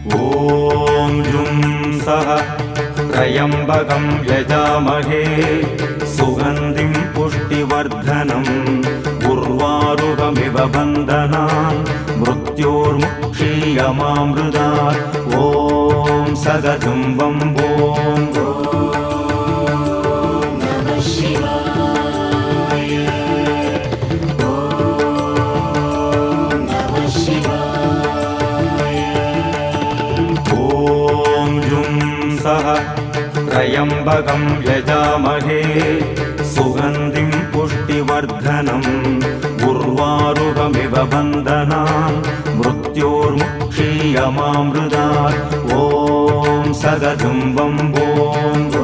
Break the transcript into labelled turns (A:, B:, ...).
A: ॐ जुं सः त्र्यम्बकं यजामहे सुगन्धिं पुष्टिवर्धनम् उर्वारुकमिव बन्धनान् मृत्योर्मुक्षीयमामृतात् ॐ सदजुं वम्बों त्र्यम्बकं यजामहे सुगन्धिं पुष्टिवर्धनम् उर्वारुकमिव बन्धनान् मृत्योर्मुक्षीयमामृतात् ॐ सदजुं वम्बों